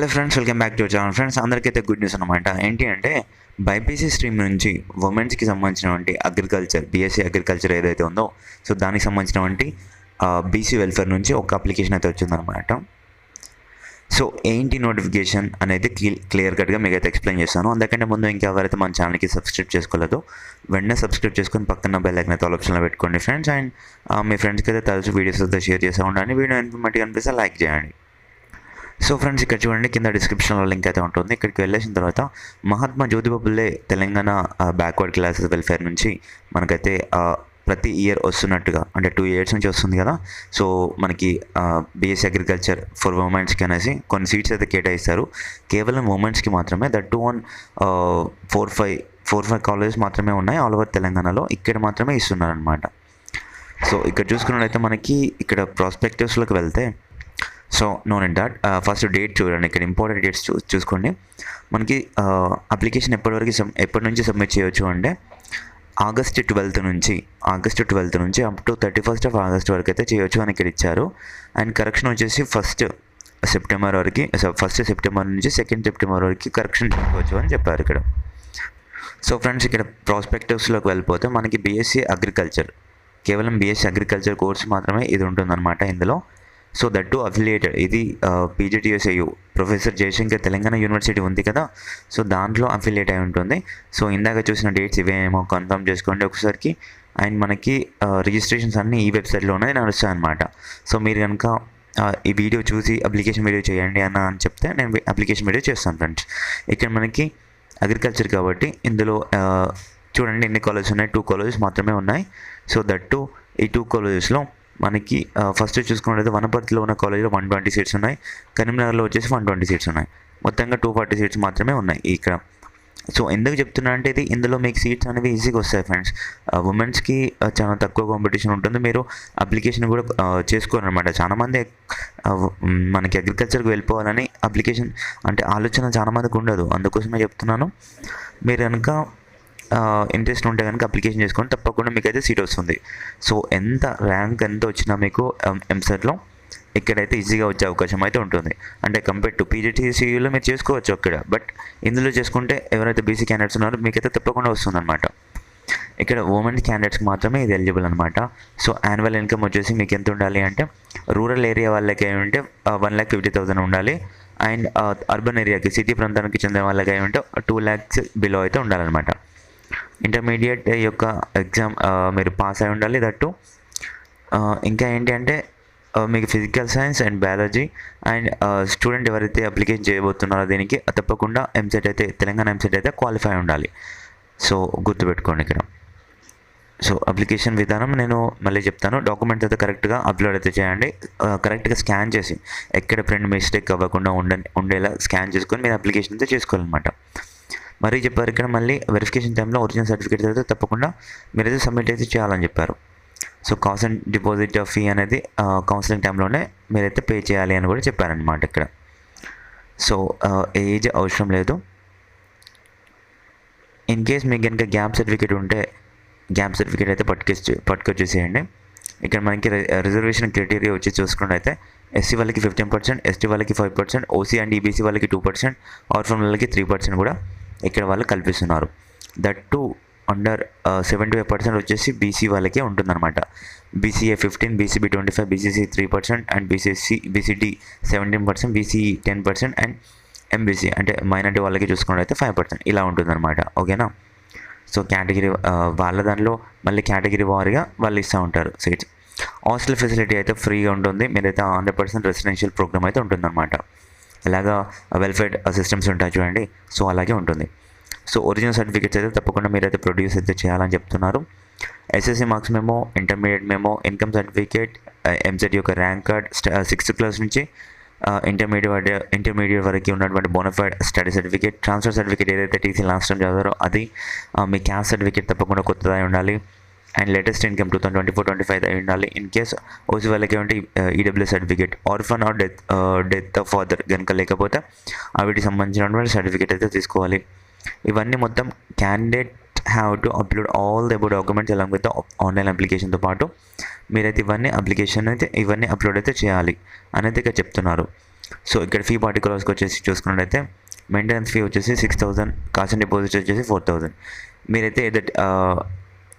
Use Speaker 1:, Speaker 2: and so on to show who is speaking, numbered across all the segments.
Speaker 1: Hello friends, welcome back to channel. Friends, అందరికైతే good news అనమాట. ఏంటి అంటే బైపీసీ స్ట్రీమ్ నుంచి ఉమెన్స్కి సంబంధించినటువంటి అగ్రికల్చర్, బీఎస్సీ అగ్రికల్చర్ ఏదైతే ఉందో, సో దానికి సంబంధించినటువంటి బీసీ వెల్ఫేర్ నుంచి ఒక అప్లికేషన్ అయితే వచ్చిందనమాట. సో ఏంటి నోటిఫికేషన్ అనేది క్లియర్ కట్గా మీకు అయితే ఎక్స్ప్లెయిన్ చేస్తాను. అందుకంటే ముందు ఇంకా ఎవరైతే మన ఛానల్కి సబ్స్క్రైబ్ చేసుకోలేదో వెంటనే సబ్స్క్రైబ్ చేసుకొని పక్కన బెల్ ఐకాన్ అయితే ఆల్ ఆప్షన్లో పెట్టుకోండి ఫ్రెండ్స్. అండ్ మీ ఫ్రెండ్స్కి అయితే తరచు వీడియోస్ అయితే షేర్ చేస్తూ ఉండండి. వీడియో ఇన్ఫర్మేటివ్ అనిపిస్తే లైక్ చేయండి. సో ఫ్రెండ్స్, ఇక్కడ చూడండి, కింద డిస్క్రిప్షన్లో లింక్ అయితే ఉంటుంది. ఇక్కడికి వెళ్ళేసిన తర్వాత Mahatma Jyotiba Phule Telangana backward classes welfare నుంచి మనకైతే ప్రతి ఇయర్ వస్తున్నట్టుగా, అంటే 2 years నుంచి వస్తుంది కదా. సో మనకి బీఎస్సీ అగ్రికల్చర్ ఫర్ ఉమెన్స్కి అనేసి కొన్ని సీట్స్ అయితే కేటాయిస్తారు. కేవలం ఉమెన్స్కి మాత్రమే. దట్ టు ఆన్ 4-5 కాలేజెస్ మాత్రమే ఉన్నాయి ఆల్ ఓవర్ తెలంగాణలో. ఇక్కడ మాత్రమే ఇస్తున్నారు అనమాట. సో ఇక్కడ చూసుకున్నట్లయితే మనకి ఇక్కడ ప్రాస్పెక్టివ్స్లోకి వెళ్తే, so known it that first date చూడండి. ఇక్కడ ఇంపార్టెంట్ డేట్స్ చూసుకోండి. మనకి అప్లికేషన్ ఎప్పటి నుంచి సబ్మిట్ చేయవచ్చు అంటే ఆగస్ట్ 12th నుంచి up to 31st of August వరకు అయితే చేయొచ్చు అని ఇక్కడ ఇచ్చారు. అండ్ కరెక్షన్ వచ్చేసి 1st September వరకు, 1st September నుంచి 2nd September వరకు కరెక్షన్ చేసుకోవచ్చు అని చెప్పారు ఇక్కడ. సో ఫ్రెండ్స్, ఇక్కడ ప్రాస్పెక్టివ్స్లోకి వెళ్ళిపోతే మనకి బీఎస్సీ అగ్రికల్చర్, కేవలం బీఎస్సీ అగ్రికల్చర్ కోర్స్ మాత్రమే ఇది ఉంటుందన్నమాట ఇందులో. సో దట్ టు అఫిలియేటెడ్, ఇది పీజీటీఎస్ఐయు ప్రొఫెసర్ జయశంకర్ తెలంగాణ యూనివర్సిటీ ఉంది కదా, సో దాంట్లో అఫిలియేట్ అయి ఉంటుంది. సో ఇందాక చూసిన డేట్స్ ఇవేమో కన్ఫర్మ్ చేసుకోండి ఒకసారికి. అండ్ మనకి రిజిస్ట్రేషన్స్ అన్నీ ఈ వెబ్సైట్లోనే నడుస్తాయి అన్నమాట. సో మీరు కనుక ఈ వీడియో చూసి అప్లికేషన్ వీడియో చేయండి అని చెప్తే నేను అప్లికేషన్ వీడియో చేస్తాను ఫ్రెండ్స్. ఇక్కడ మనకి అగ్రికల్చర్ కాబట్టి ఇందులో చూడండి ఎన్ని కాలేజెస్ ఉన్నాయి. 2 colleges మాత్రమే ఉన్నాయి. సో దట్ టు ఈ 2 collegesలో మనకి ఫస్ట్ చూసుకున్నట్లయితే వనపర్తిలో ఉన్న కాలేజీలో 120 seats ఉన్నాయి. కరీంనగర్లో వచ్చేసి 120 seats ఉన్నాయి. మొత్తంగా 240 seats మాత్రమే ఉన్నాయి ఇక్కడ. సో ఎందుకు చెప్తున్నా అంటే ఇందులో మీకు సీట్స్ అనేవి ఈజీగా వస్తాయి ఫ్రెండ్స్. ఉమెన్స్కి చాలా తక్కువ కాంపిటీషన్ ఉంటుంది. మీరు అప్లికేషన్ కూడా చేసుకోరనమాట. చాలామంది మనకి అగ్రికల్చర్కి వెళ్ళిపోవాలని అప్లికేషన్ అంటే ఆలోచన చాలామందికి ఉండదు. అందుకోసమే చెప్తున్నాను. మీరు కనుక ఇంట్రెస్ట్ ఉంటే కనుక అప్లికేషన్ చేసుకొని తప్పకుండా మీకు అయితే సీట్ వస్తుంది. సో ర్యాంక్ ఎంత వచ్చినా మీకు ఎంసెట్లో ఇక్కడైతే ఈజీగా వచ్చే అవకాశం అయితే ఉంటుంది. అంటే కంపేర్ టు పీజీటీసీయూలో మీరు చేసుకోవచ్చు అక్కడ, బట్ ఇందులో చేసుకుంటే ఎవరైతే బీసీ క్యాండిడేట్స్ ఉన్నారో మీకైతే తప్పకుండా వస్తుందన్నమాట. ఇక్కడ ఉమెన్స్ క్యాండిడేట్స్కి మాత్రమే ఇది ఎలిజిబుల్ అనమాట. సో యాన్యువల్ ఇన్కమ్ వచ్చేసి మీకు ఎంత ఉండాలి అంటే, రూరల్ ఏరియా వాళ్ళకి ఏమంటే 1,50,000 ఉండాలి. అండ్ అర్బన్ ఏరియాకి, సిటీ ప్రాంతానికి చెందిన వాళ్ళకి ఏమంటే 2 lakhs బిలో అయితే ఉండాలన్నమాట. ఇంటర్మీడియట్ యొక్క ఎగ్జామ్ మీరు పాస్ అయి ఉండాలి. దట్టు ఇంకా ఏంటి అంటే మీకు physical science and biology and student ఎవరైతే అప్లికేషన్ చేయబోతున్నారో దీనికి తప్పకుండా ఎంసెట్ అయితే, తెలంగాణ ఎంసెట్ అయితే క్వాలిఫై ఉండాలి. సో గుర్తుపెట్టుకోండి ఇక్కడ. సో అప్లికేషన్ విధానం నేను మళ్ళీ చెప్తాను. డాక్యుమెంట్స్ అయితే కరెక్ట్గా అప్లోడ్ అయితే చేయండి. కరెక్ట్గా స్కాన్ చేసి, ఎక్కడ ప్రింట్ మిస్టేక్ అవ్వకుండా ఉండేలా స్కాన్ చేసుకొని మీరు అప్లికేషన్ అయితే చేసుకోవాలన్నమాట. మరీ చెప్పారు ఇక్కడ, మళ్ళీ వెరిఫికేషన్ టైంలో ఒరిజినల్ సర్టిఫికేట్ అయితే తప్పకుండా మీరైతే సబ్మిట్ అయితే చేయాలని చెప్పారు. So cost and deposit fee అనేది కౌన్సిలింగ్ టైంలోనే మీరైతే పే చేయాలి అని కూడా చెప్పారనమాట ఇక్కడ. సో ఏజ్ అవసరం లేదు. ఇన్ కేస్ మీకు కనుక గ్యాప్ సర్టిఫికేట్ ఉంటే గ్యాప్ సర్టిఫికేట్ అయితే పట్టుకొచ్చేసేయండి. ఇక్కడ మనకి రిజర్వేషన్ క్రైటీరియా వచ్చి చూసుకున్నట్టయితే ఎస్సీ వాళ్ళకి 15%, ఎస్టీ వాళ్ళకి 5%, ఓసీ అండ్ ఈబీసీ వాళ్ళకి 2%, ఆర్ఫన్ వాళ్ళకి 3% కూడా ఇక్కడ వాళ్ళు కల్పిస్తున్నారు. దట్ టు అండర్ 75% వచ్చేసి బీసీ వాళ్ళకే ఉంటుందన్నమాట. BCA 15%, BCB 25%, BCC 3% and BCD 17%, BCE 10% and MBC అంటే మైనారిటీ వాళ్ళకి చూసుకున్నట్టయితే 5% ఇలా ఉంటుందన్నమాట. ఓకేనా. సో కేటగిరీ వాళ్ళ దానిలో మళ్ళీ కేటగిరీ వారీగా వాళ్ళు ఇస్తూ ఉంటారు సీట్స్. హాస్టల్ ఫెసిలిటీ అయితే ఫ్రీగా ఉంటుంది. మీరైతే 100% రెసిడెన్షియల్ ప్రోగ్రామ్ అయితే ఉంటుందన్నమాట. ఇలాగా వెల్ఫేర్ సిస్టమ్స్ ఉంటాయి చూడండి, సో అలాగే ఉంటుంది. సో ఒరిజినల్ సర్టిఫికేట్స్ అయితే తప్పకుండా మీరైతే ప్రొడ్యూస్ అయితే చేయాలని చెప్తున్నారు. SSC marks memo, intermediate memo, income certificate, EAMCET యొక్క ర్యాంక్ కార్డ్, 6th class నుంచి ఇంటర్మీడియట్ వరకు ఉన్నటువంటి bonafide study certificate, transfer certificate ఏదైతే టీసీ లాస్ట్ టైం చదివారో అది, మీ క్యాస్ట్ సర్టిఫికేట్ తప్పకుండా కొత్తగా ఉండాలి. అండ్ లేటెస్ట్ ఇన్కమ్ 2024-25 అయి ఉండాలి. ఇన్ కేస్ ఓసీ వాళ్ళకి ఏమంటే EWS certificate, orphan or death of father కనుక లేకపోతే వీటికి సంబంధించినటువంటి సర్టిఫికేట్ అయితే తీసుకోవాలి. ఇవన్నీ మొత్తం candidate have to upload all the about documents along with online అప్లికేషన్తో పాటు మీరైతే ఇవన్నీ అప్లోడ్ అయితే చేయాలి అనేది ఇక్కడ చెప్తున్నారు. సో ఇక్కడ ఫీ పార్టికులర్స్కి వచ్చేసి చూసుకున్నట్టయితే మెయింటెనెన్స్ ఫీ వచ్చేసి 6,000, కాస్ట్ అండ్ డిపాజిట్ వచ్చేసి 4,000. మీరైతే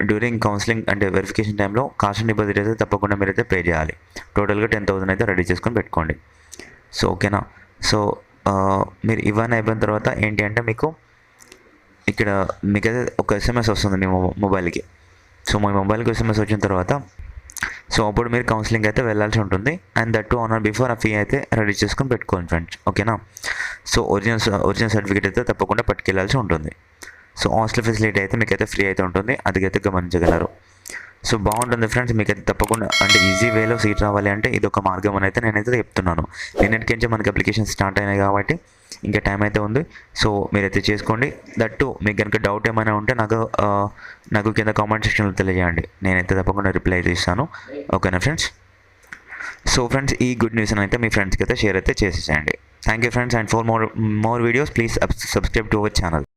Speaker 1: డ్యూరింగ్ కౌన్సిలింగ్ అంటే వెరిఫికేషన్ టైంలో కాస్ట్ అండ్ డిపాజిట్ అయితే తప్పకుండా మీరైతే పే చేయాలి. టోటల్గా 10,000 అయితే రెడీ చేసుకొని పెట్టుకోండి. సో ఓకేనా. సో మీరు ఇవన్నీ అయిపోయిన తర్వాత ఏంటి అంటే మీకైతే ఒక ఎస్ఎంఎస్ వస్తుంది మీ మొబైల్కి. సో మీ మొబైల్కి ఎస్ఎంఎస్ వచ్చిన తర్వాత సో అప్పుడు మీరు కౌన్సిలింగ్ అయితే వెళ్ళాల్సి ఉంటుంది. And that to on are before ఆ ఫీ అయితే రెడీ చేసుకొని పెట్టుకోండి ఫ్రెండ్స్, ఓకేనా. సో ఒరిజినల్ సర్టిఫికేట్ అయితే తప్పకుండా పట్టుకెళ్ళాల్సి ఉంటుంది. సో హాస్టల్ ఫెసిలిటీ అయితే మీకైతే ఫ్రీ అయితే ఉంటుంది, అదికైతే గమనించగలరు. సో బాగుంటుంది ఫ్రెండ్స్, మీకైతే తప్పకుండా అంటే ఈజీ వేలో సీట్ రావాలి అంటే ఇది ఒక మార్గం అని అయితే నేనైతే చెప్తున్నాను. నిన్నటికించే మనకి అప్లికేషన్ స్టార్ట్ అయినాయి కాబట్టి ఇంకా టైం అయితే ఉంది. సో మీరైతే చేసుకోండి. దట్టు మీకు కనుక డౌట్ ఏమైనా ఉంటే నాకు కింద కామెంట్ సెక్షన్లో తెలియజేయండి, నేనైతే తప్పకుండా రిప్లై అయితే ఇస్తాను, ఓకేనా ఫ్రెండ్స్. సో ఫ్రెండ్స్ ఈ గుడ్ న్యూస్ అయితే మీ ఫ్రెండ్స్కి అయితే షేర్ అయితే చేసేసేయండి. Thank you friends, and for more videos please subscribe to our channel.